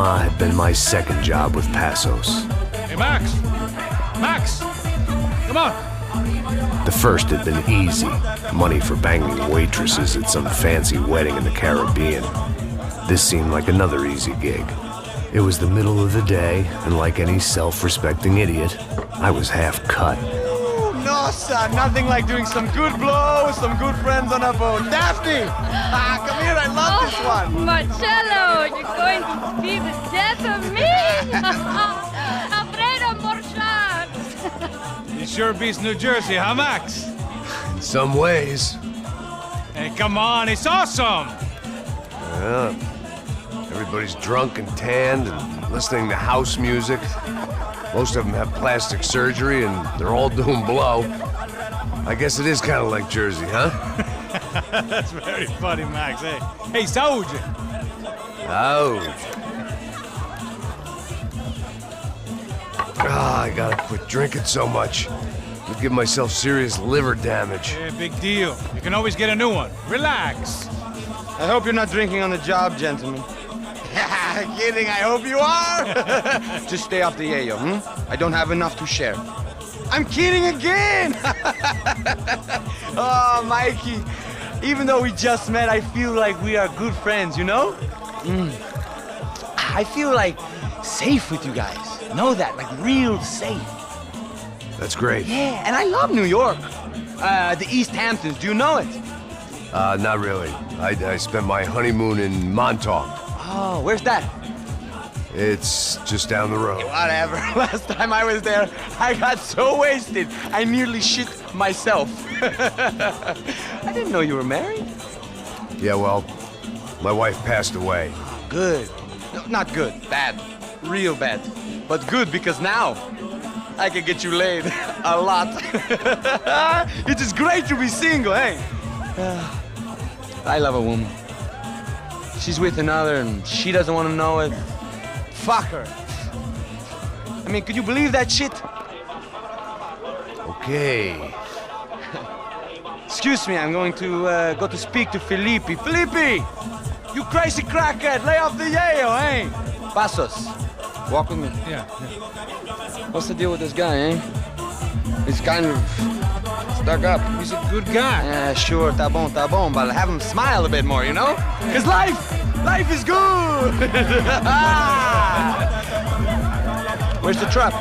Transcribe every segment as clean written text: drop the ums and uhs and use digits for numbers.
Panama had been my second job with Passos. Hey, Max! Max! Come on! The first had been easy. Money for banging waitresses at some fancy wedding in the Caribbean. This seemed like another easy gig. It was the middle of the day, and like any self-respecting idiot, I was half cut. No, son, nothing like doing some good blow with some good friends on a boat. Daphne! Come here, I love this one. Marcello, you're going to be the death of me? Afraid of more sharks. It sure beats New Jersey, huh, Max? In some ways. Hey, come on, it's awesome! Yeah. Everybody's drunk and tanned and listening to house music. Most of them have plastic surgery and they're all doing blow. I guess it is kind of like Jersey, huh? That's very funny, Max. Hey, Saúde! Ouch. I gotta quit drinking so much. I'll give myself serious liver damage. Yeah, big deal. You can always get a new one. Relax. I hope you're not drinking on the job, gentlemen. Kidding, I hope you are. Just stay off the yayo, I don't have enough to share. I'm kidding again! Oh, Mikey, even though we just met, I feel like we are good friends, you know? I feel like safe with you guys. Know that, like real safe. That's great. Yeah, and I love New York. The East Hamptons, do you know it? Not really. I spent my honeymoon in Montauk. Oh, where's that? It's just down the road. Whatever. Last time I was there, I got so wasted, I nearly shit myself. I didn't know you were married. Yeah, well, my wife passed away. Good. No, not good. Bad. Real bad. But good because now I can get you laid a lot. It is great to be single, hey? I love a woman. She's with another and she doesn't want to know it. Fuck her. I mean, could you believe that shit? Okay. Excuse me, I'm going to go to speak to Felipe. Felipe! You crazy crackhead, lay off the yayo, eh? Passos, walk with me. Yeah. What's the deal with this guy, eh? He's kind of stuck up. He's a good guy. Yeah, sure, tá bom, but have him smile a bit more, you know? Cause life is good! Where's the truck?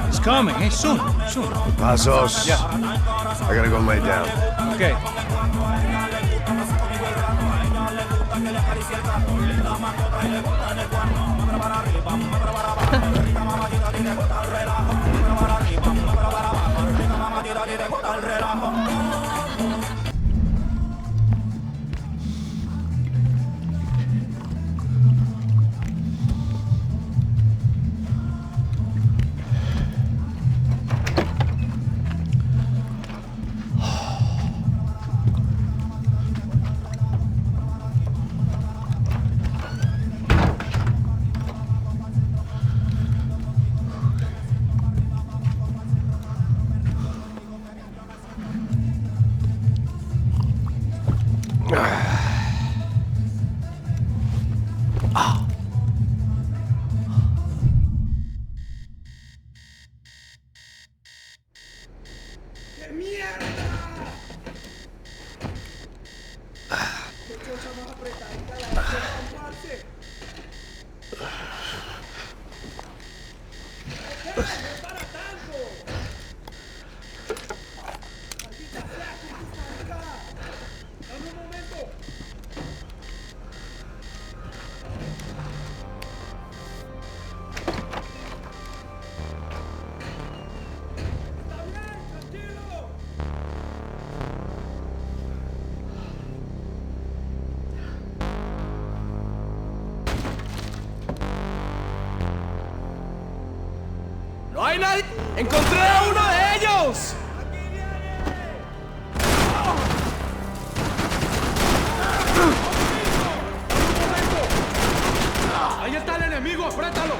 It's coming. Hey, soon. Passos. Yeah. I gotta go lay down. Okay. ¡No hay nadie! ¡Encontré a uno de ellos! ¡Ahí está el enemigo! ¡Apriétalo!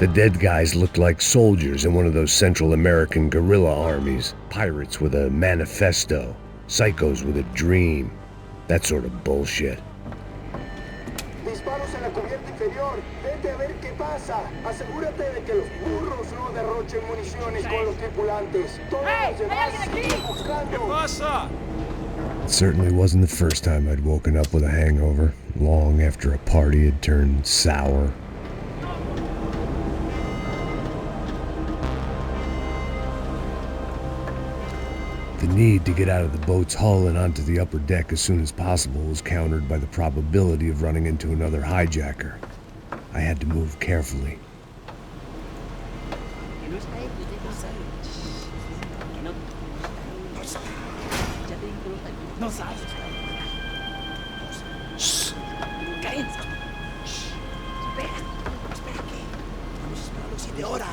dead guys looked like soldiers in one of those Central American guerrilla armies. Pirates with a manifesto. Psychos with a dream. That sort of bullshit. Disparos en la cubierta inferior. Vete a ver qué pasa. Asegúrate de que los burros no derrochen municiones con los tripulantes. Todos los demás siguen buscando. It certainly wasn't the first time I'd woken up with a hangover, long after a party had turned sour. The need to get out of the boat's hull and onto the upper deck as soon as possible was countered by the probability of running into another hijacker. I had to move carefully.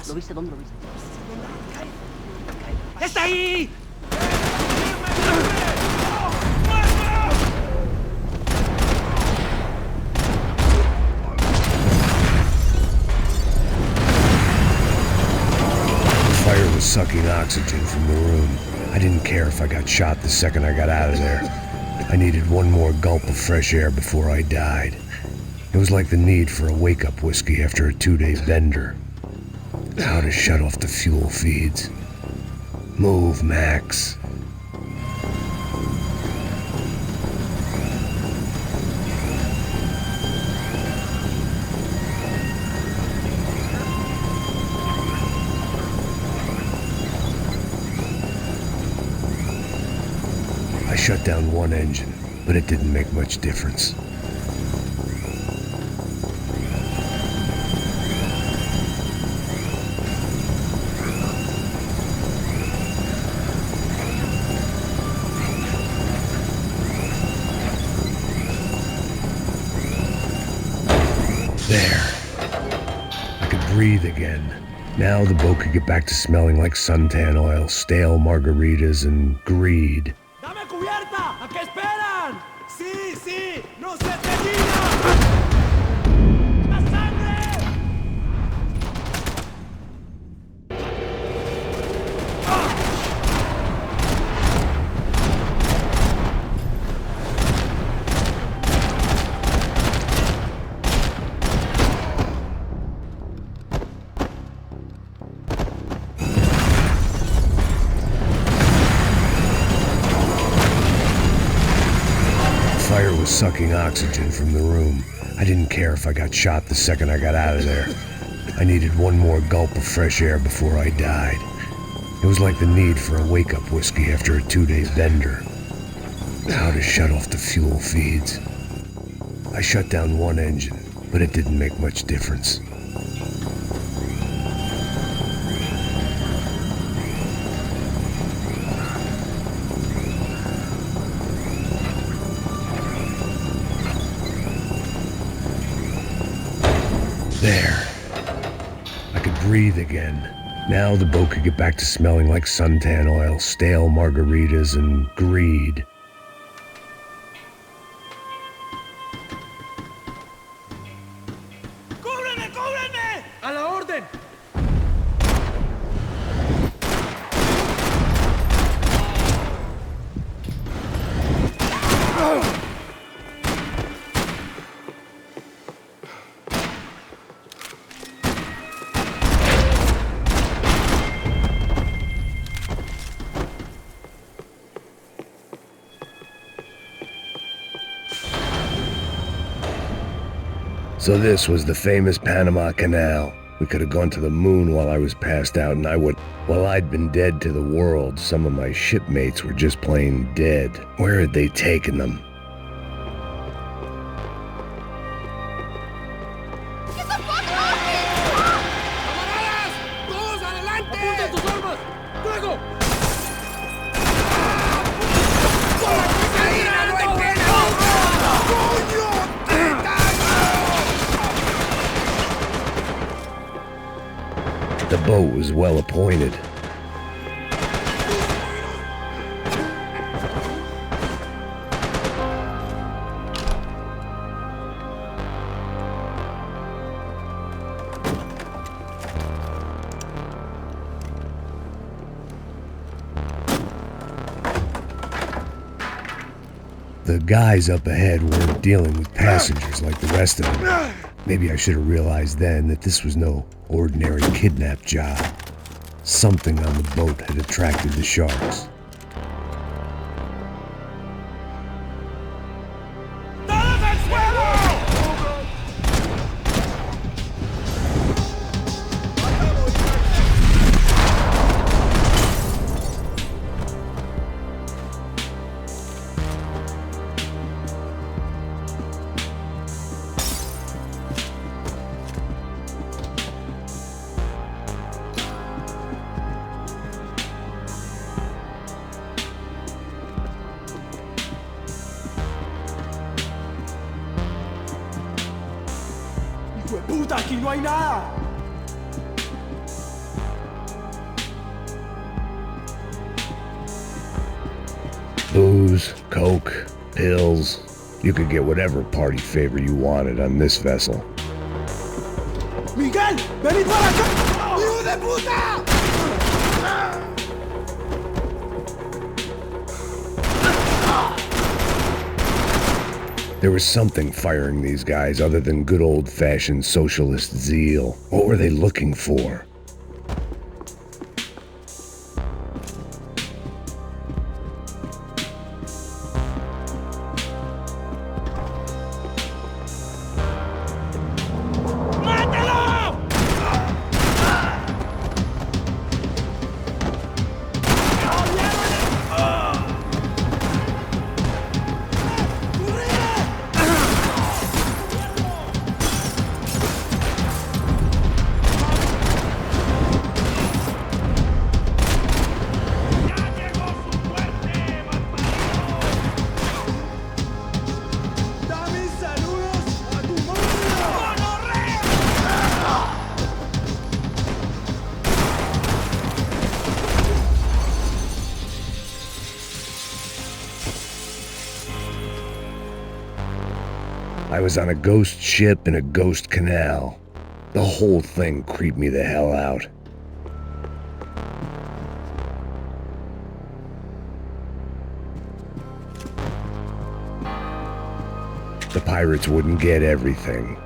¿Lo viste? ¿Dónde lo viste? ¡Está ahí! The fire was sucking oxygen from the room. I didn't care if I got shot the second I got out of there. I needed one more gulp of fresh air before I died. It was like the need for a wake-up whiskey after a 2-day bender. How to shut off the fuel feeds. Move, Max. I shut down one engine, but it didn't make much difference. There. I could breathe again. Now the boat could get back to smelling like suntan oil, stale margaritas, and greed. ¡Dame cubierta! ¿A qué esperan? ¡Sí, sí! ¡No se termina! ¡La sangre! The fire was sucking oxygen from the room. I didn't care if I got shot the second I got out of there. I needed one more gulp of fresh air before I died. It was like the need for a wake-up whiskey after a 2-day bender. How to shut off the fuel feeds. I shut down one engine, but it didn't make much difference. There. I could breathe again. Now the boat could get back to smelling like suntan oil, stale margaritas, and greed. ¡Cúbreme, cúbreme! ¡A la orden! So this was the famous Panama Canal. We could have gone to the moon while I was passed out, and I would... Well, I'd been dead to the world. Some of my shipmates were just plain dead. Where had they taken them? Get the fuck off me! ¡Camaradas! ¡Todos adelante! ¡Apunten tus armas! ¡Fuego! The boat was well appointed. The guys up ahead weren't dealing with passengers like the rest of them. Maybe I should have realized then that this was no ordinary kidnap job. Something on the boat had attracted the sharks. ¡Puta, aquí no hay nada! Booze, coke, pills. You could get whatever party favor you wanted on this vessel. ¡Miguel! ¡Vení para acá! ¡Hijo de puta! There was something firing these guys other than good old-fashioned socialist zeal. What were they looking for? I was on a ghost ship in a ghost canal. The whole thing creeped me the hell out. The pirates wouldn't get everything.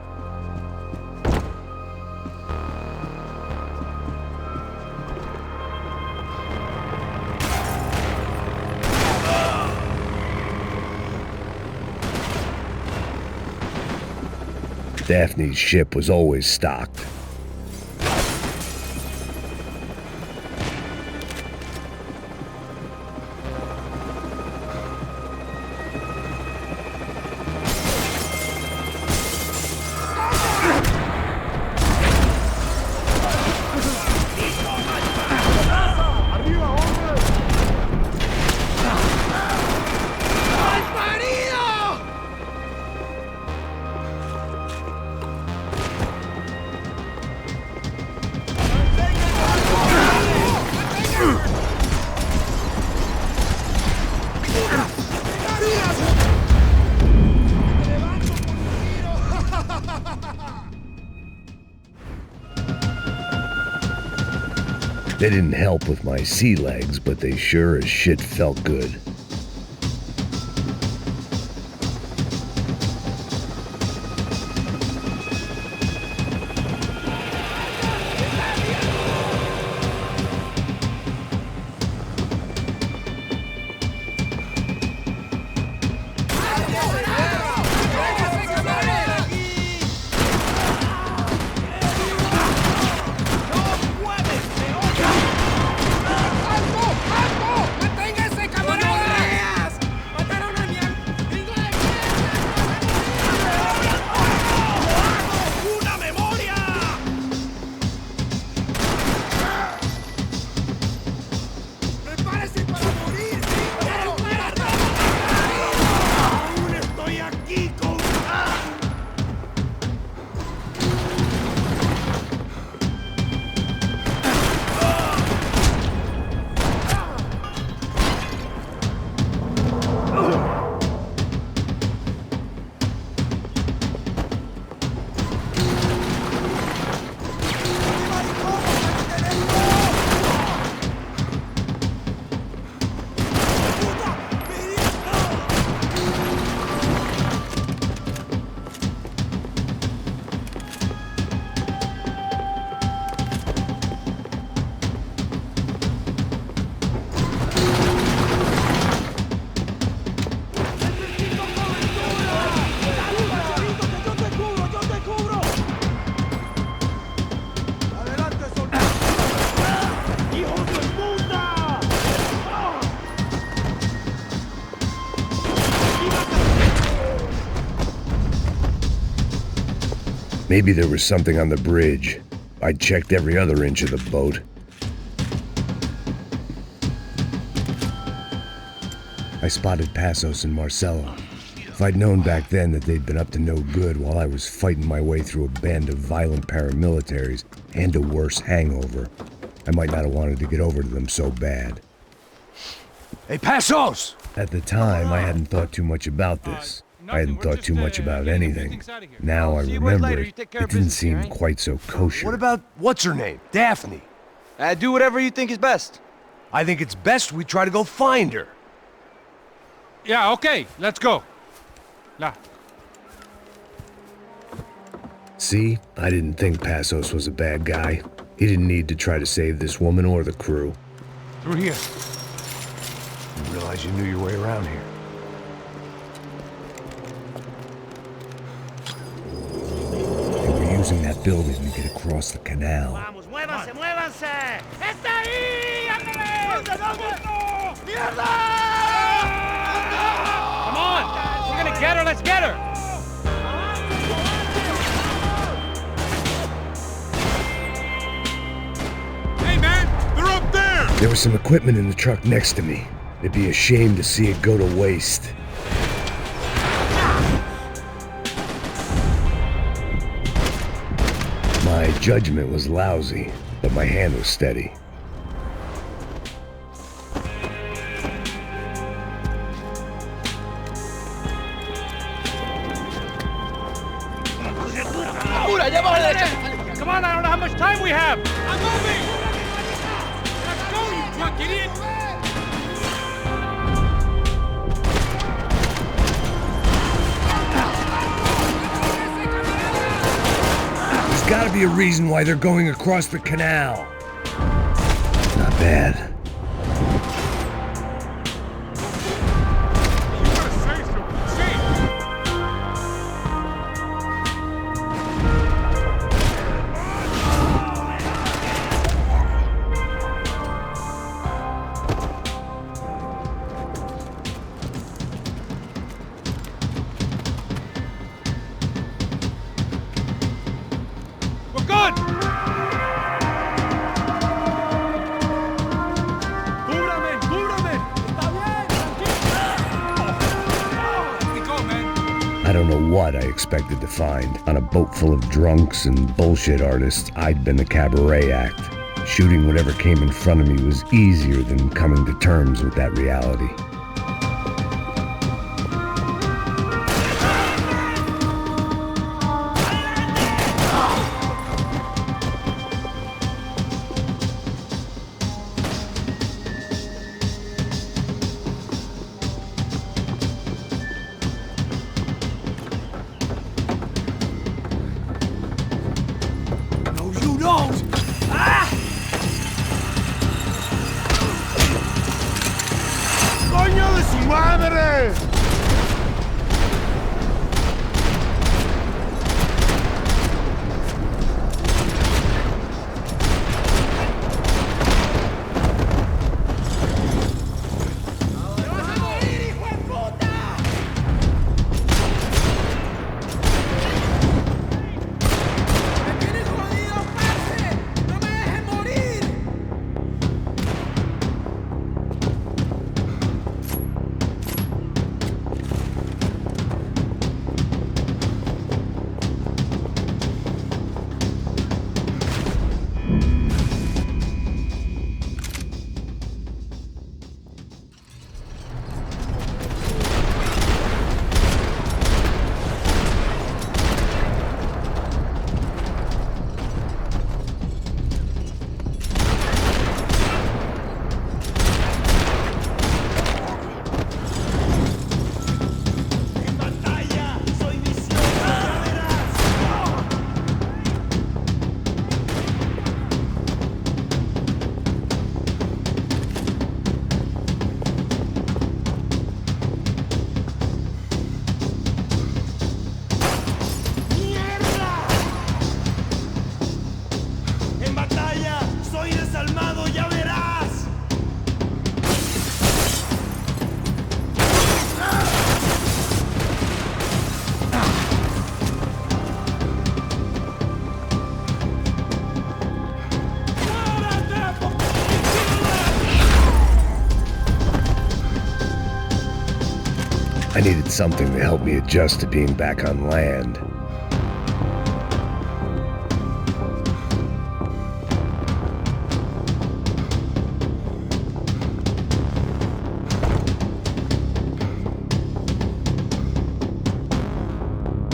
Daphne's ship was always stocked. They didn't help with my sea legs, but they sure as shit felt good. Maybe there was something on the bridge. I'd checked every other inch of the boat. I spotted Passos and Marcelo. If I'd known back then that they'd been up to no good while I was fighting my way through a band of violent paramilitaries and a worse hangover, I might not have wanted to get over to them so bad. Hey, Passos! At the time, I hadn't thought too much about this. I hadn't thought too much about anything. Now I remember it didn't seem quite so kosher. What about what's her name? Daphne. Do whatever you think is best. I think it's best we try to go find her. Yeah, okay, let's go. La. See, I didn't think Passos was a bad guy. He didn't need to try to save this woman or the crew. Through here. Didn't realize you knew your way around here. They were using that building to get across the canal. Vamos, muévanse, muévanse. ¡Está ahí! ¡Ándale! ¡Mierda! Come on! We're gonna get her, let's get her! Hey man, they're up there! There was some equipment in the truck next to me. It'd be a shame to see it go to waste. My judgment was lousy, but my hand was steady. Come on, I don't know how much time we have! I'm moving! Let's go, you drunk idiot! There's gotta be a reason why they're going across the canal. Not bad. I don't know what I expected to find. On a boat full of drunks and bullshit artists, I'd been the cabaret act. Shooting whatever came in front of me was easier than coming to terms with that reality. I needed something to help me adjust to being back on land.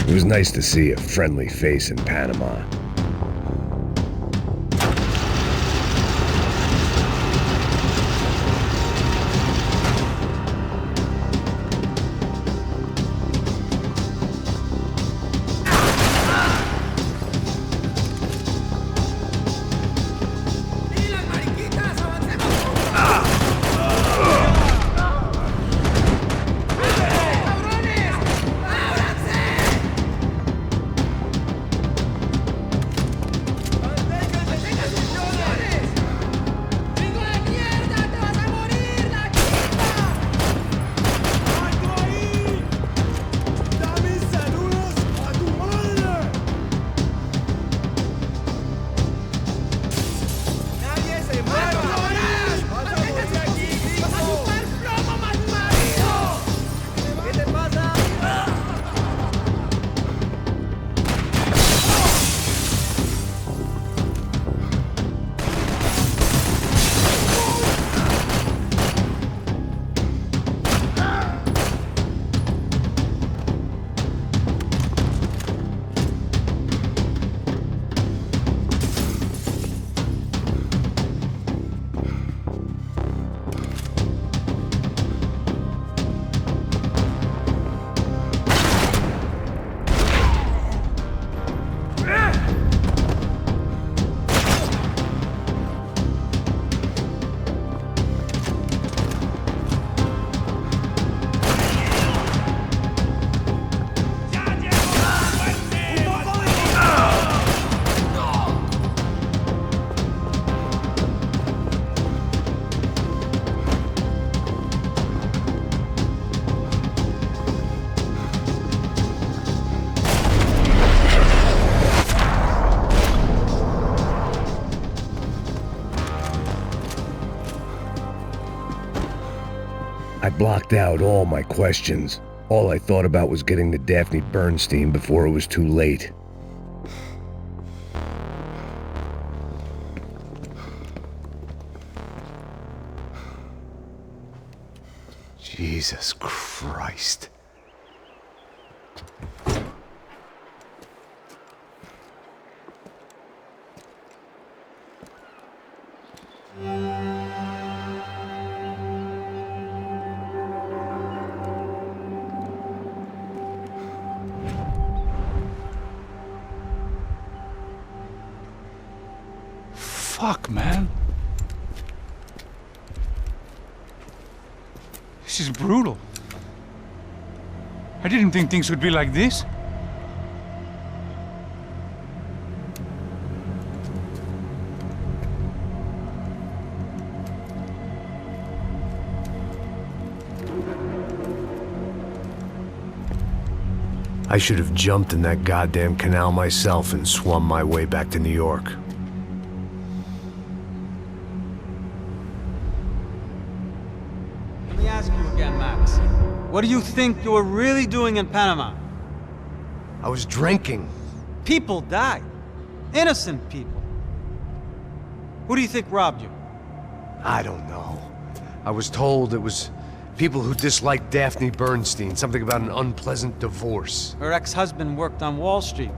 It was nice to see a friendly face in Panama. I blocked out all my questions. All I thought about was getting to Daphne Bernstein before it was too late. Jesus Christ. Fuck, man. This is brutal. I didn't think things would be like this. I should have jumped in that goddamn canal myself and swum my way back to New York. Let me ask you again, Max. What do you think you were really doing in Panama? I was drinking. People died. Innocent people. Who do you think robbed you? I don't know. I was told it was people who disliked Daphne Bernstein, something about an unpleasant divorce. Her ex-husband worked on Wall Street.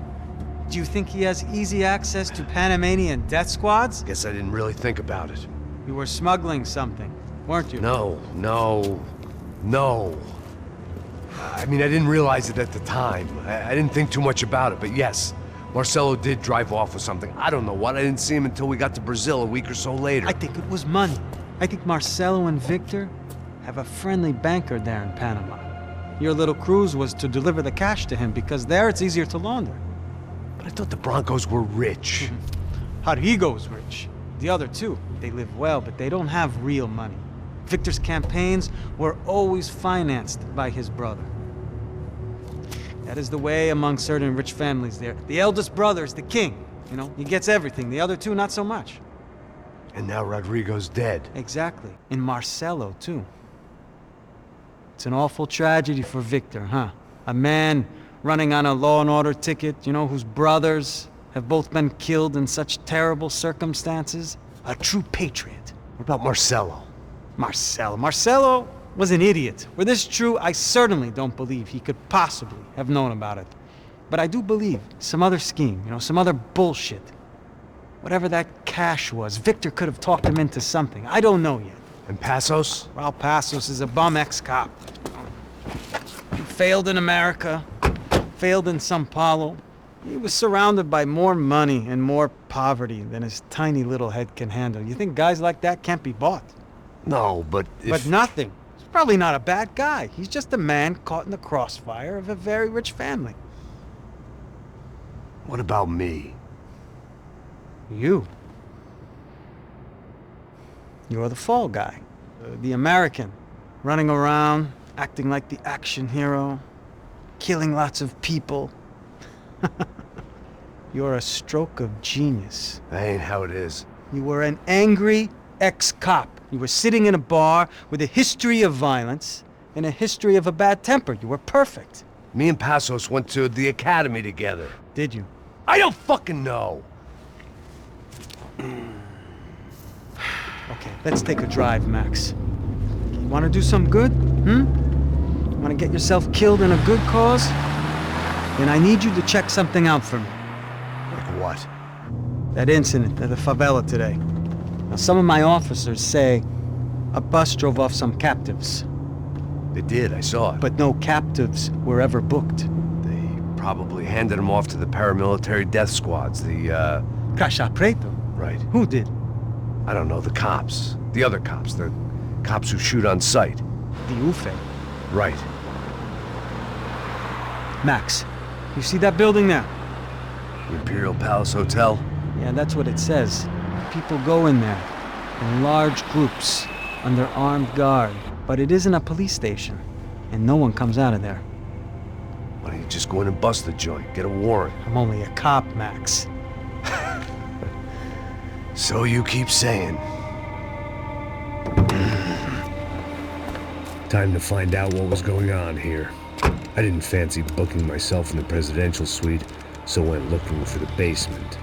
Do you think he has easy access to Panamanian death squads? Guess I didn't really think about it. You were smuggling something, weren't you? No. I mean, I didn't realize it at the time. I didn't think too much about it, but yes, Marcelo did drive off with something. I don't know what. I didn't see him until we got to Brazil a week or so later. I think it was money. I think Marcelo and Victor have a friendly banker there in Panama. Your little cruise was to deliver the cash to him because there it's easier to launder. But I thought the Broncos were rich. Rodrigo's rich. The other two, they live well, but they don't have real money. Victor's campaigns were always financed by his brother. That is the way among certain rich families there. The eldest brother is the king. You know, he gets everything. The other two, not so much. And now Rodrigo's dead. Exactly. And Marcelo, too. It's an awful tragedy for Victor, huh? A man running on a law and order ticket, you know, whose brothers have both been killed in such terrible circumstances. A true patriot. What about Marcello? Marcello was an idiot. Were this true, I certainly don't believe he could possibly have known about it. But I do believe some other scheme, you know, some other bullshit. Whatever that cash was, Victor could have talked him into something. I don't know yet. And Passos? Rauля Passosa is a bum ex-cop. He failed in America, failed in San-Paulu. He was surrounded by more money and more poverty than his tiny little head can handle. You think guys like that can't be bought? No, but if... But nothing. He's probably not a bad guy. He's just a man caught in the crossfire of a very rich family. What about me? You. You're the fall guy. The American. Running around, acting like the action hero. Killing lots of people. You're a stroke of genius. That ain't how it is. You were an angry ex-cop. You were sitting in a bar with a history of violence and a history of a bad temper. You were perfect. Me and Passos went to the academy together. Did you? I don't fucking know. Okay, let's take a drive, Max. You want to do some good? Want to get yourself killed in a good cause? Then I need you to check something out for me. Like what? That incident at the favela today. Now, some of my officers say a bus drove off some captives. They did, I saw it. But no captives were ever booked. They probably handed them off to the paramilitary death squads, the, Caixa Preto? Right. Who did? I don't know, the cops. The other cops. The cops who shoot on sight. The UFE. Right. Max, you see that building there? The Imperial Palace Hotel? Yeah, that's what it says. People go in there, in large groups, under armed guard. But it isn't a police station, and no one comes out of there. Why don't you just go in and bust the joint, get a warrant? I'm only a cop, Max. So you keep saying. Time to find out what was going on here. I didn't fancy booking myself in the presidential suite, so went looking for the basement.